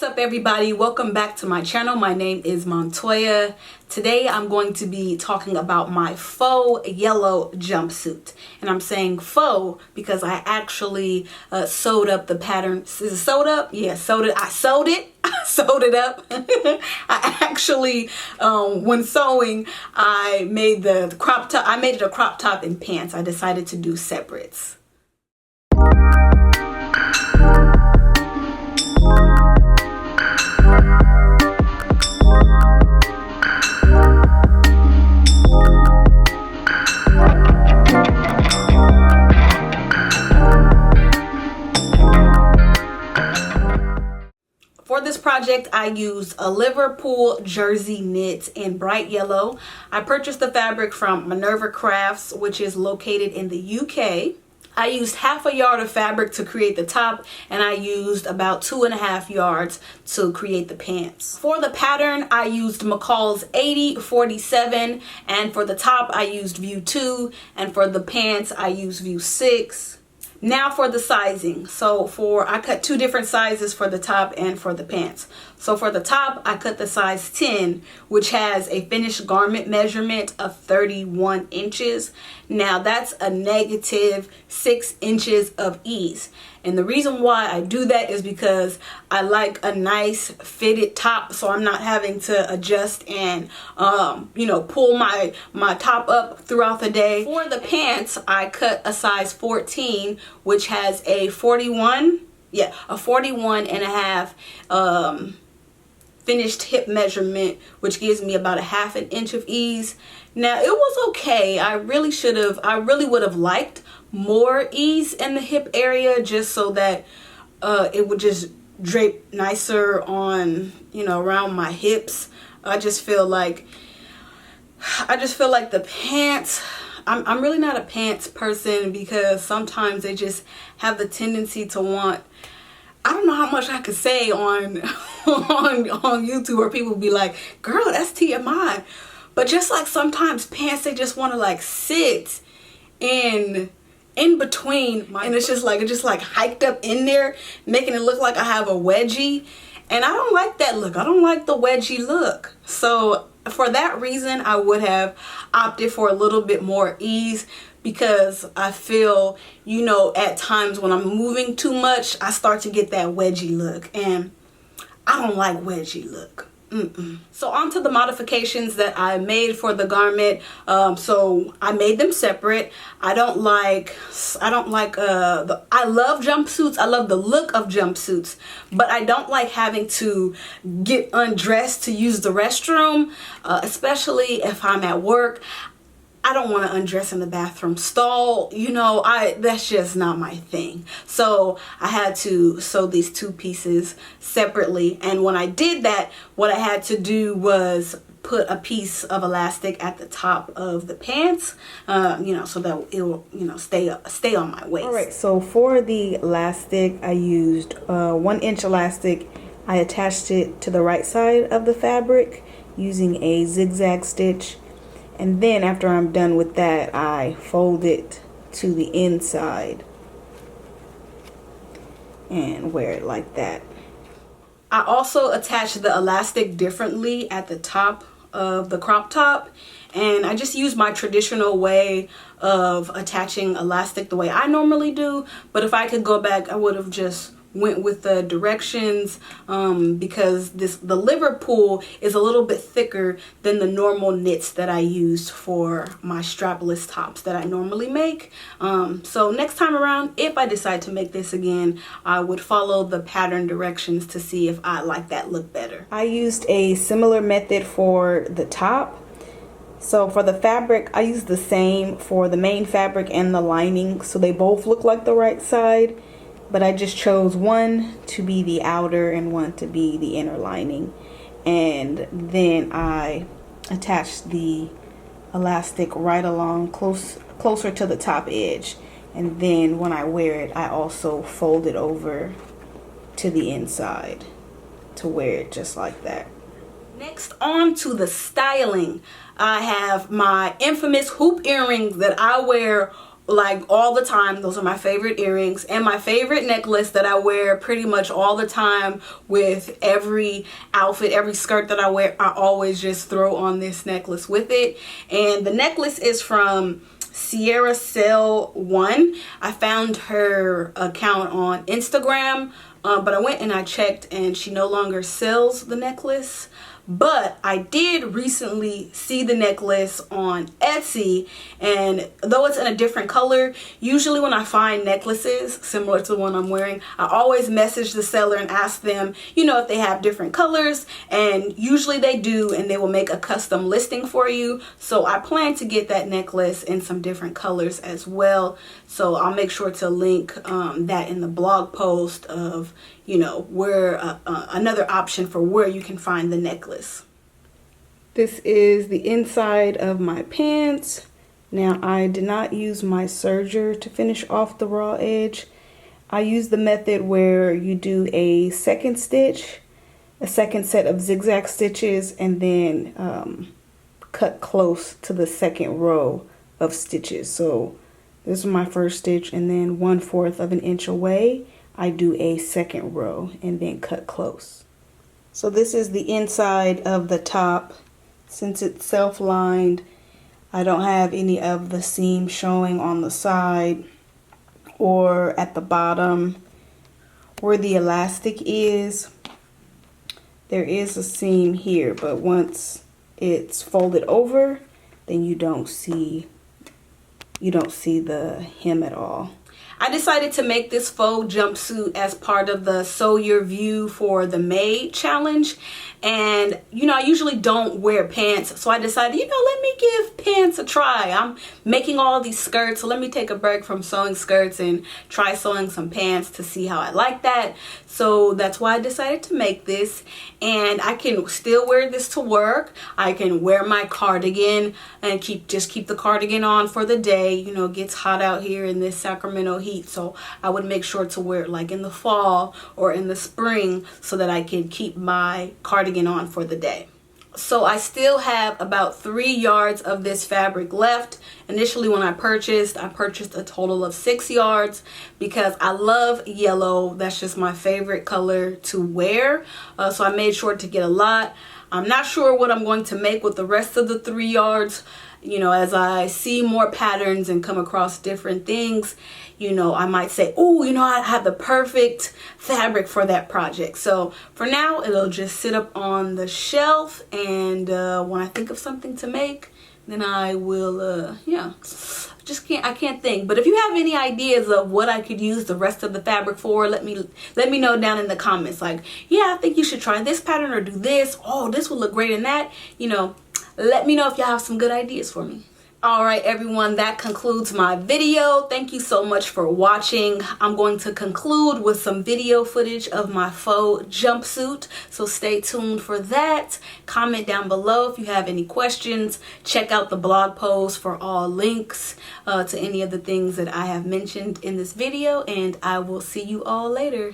up, everybody? Welcome back to my channel. My name is Montoya. Today I'm going to be talking about my faux yellow jumpsuit, and I'm saying faux because I actually sewed up the pattern. Is it sewed up? Yeah, sewed it. I sewed it. I sewed it up. I actually, when sewing, I made the crop top. I made it a crop top and pants. I decided to do separates. For this project, I used a Liverpool jersey knit in bright yellow. I purchased the fabric from Minerva Crafts, which is located in the UK. I used half a yard of fabric to create the top, and I used about 2.5 yards to create the pants. For the pattern, I used McCall's 8047, and for the top, I used view 2, and for the pants, I used view 6. Now for the sizing. I cut 2 different sizes for the top and for the pants. So for the top, I cut the size 10, which has a finished garment measurement of 31 inches. Now that's a negative 6 inches of ease. And the reason why I do that is because I like a nice fitted top, so I'm not having to adjust and pull my top up throughout the day. For the pants, I cut a size 14, which has a 41 and a half finished hip measurement, which gives me about a 1/2 inch of ease. Now it was okay. I really would have liked more ease in the hip area, just so that it would just drape nicer on, around my hips. I just feel like the pants, I'm really not a pants person, because sometimes they just have the tendency to want, I don't know how much I could say on on YouTube where people be like, girl, that's TMI. But just like sometimes pants, they just want to like sit in between and it's just like hiked up in there, making it look like I have a wedgie, and I don't like that look. I don't like the wedgie look. So for that reason, I would have opted for a little bit more ease, because I feel, at times when I'm moving too much, I start to get that wedgie look, and I don't like wedgie look. So on to the modifications that I made for the garment. So I made them separate. I love jumpsuits. I love the look of jumpsuits, but I don't like having to get undressed to use the restroom, especially if I'm at work. I don't want to undress in the bathroom stall. That's just not my thing. So I had to sew these 2 pieces separately. And when I did that, what I had to do was put a piece of elastic at the top of the pants, so that it will, stay on my waist. All right, so for the elastic, I used 1 inch elastic. I attached it to the right side of the fabric using a zigzag stitch. And then after I'm done with that, I fold it to the inside and wear it like that. I also attach the elastic differently at the top of the crop top, and I just use my traditional way of attaching elastic the way I normally do. But if I could go back, I would have just went with the directions, because the Liverpool is a little bit thicker than the normal knits that I used for my strapless tops that I normally make. So next time around, if I decide to make this again, I would follow the pattern directions to see if I like that look better. I used a similar method for the top. So for the fabric, I used the same for the main fabric and the lining, so they both look like the right side. But I just chose one to be the outer and one to be the inner lining. And then I attached the elastic right along closer to the top edge. And then when I wear it, I also fold it over to the inside to wear it just like that. Next, on to the styling. I have my infamous hoop earrings that I wear like all the time. Those are my favorite earrings and my favorite necklace that I wear pretty much all the time. With every outfit, every skirt that I wear, I always just throw on this necklace with it. And the necklace is from Sierra Cell 1. I found her account on Instagram, but I went and I checked and she no longer sells the necklace. But I did recently see the necklace on Etsy, and though it's in a different color, usually when I find necklaces similar to the one I'm wearing, I always message the seller and ask them, you know, if they have different colors, and usually they do, and they will make a custom listing for you. So I plan to get that necklace in some different colors as well. So I'll make sure to link that in the blog post of, you know, where another option for where you can find the necklace. This is the inside of my pants. Now, I did not use my serger to finish off the raw edge. I used the method where you do a second stitch, a second set of zigzag stitches, and then cut close to the second row of stitches. So this is my first stitch, and then 1/4 of an inch away, I do a second row and then cut close. So this is the inside of the top. Since it's self-lined, I don't have any of the seam showing on the side or at the bottom where the elastic is. There is a seam here, but once it's folded over, then you don't see the hem at all. I decided to make this faux jumpsuit as part of the Sew Your View for the May challenge. And, you know, I usually don't wear pants, so I decided, you know, let me give pants a try. I'm making all these skirts, so let me take a break from sewing skirts and try sewing some pants to see how I like that. So that's why I decided to make this. And I can still wear this to work. I can wear my cardigan and just keep the cardigan on for the day. You know, it gets hot out here in this Sacramento heat, so I would make sure to wear it like in the fall or in the spring so that I can keep my cardigan on for the day. So I still have about 3 yards of this fabric left. Initially when I purchased a total of 6 yards because I love yellow. That's just my favorite color to wear. So I made sure to get a lot. I'm not sure what I'm going to make with the rest of the 3 yards. You know, as I see more patterns and come across different things, you know, I might say, oh, you know, I have the perfect fabric for that project. So for now, it'll just sit up on the shelf. And when I think of something to make, then I will, I can't think. But if you have any ideas of what I could use the rest of the fabric for, let me know down in the comments. Like, yeah, I think you should try this pattern or do this. Oh, this will look great in that. You know, let me know if y'all have some good ideas for me. All right, everyone, that concludes my video. Thank you so much for watching. I'm going to conclude with some video footage of my faux jumpsuit, so stay tuned for that. Comment down below if you have any questions. Check out the blog post for all links to any of the things that I have mentioned in this video, and I will see you all later.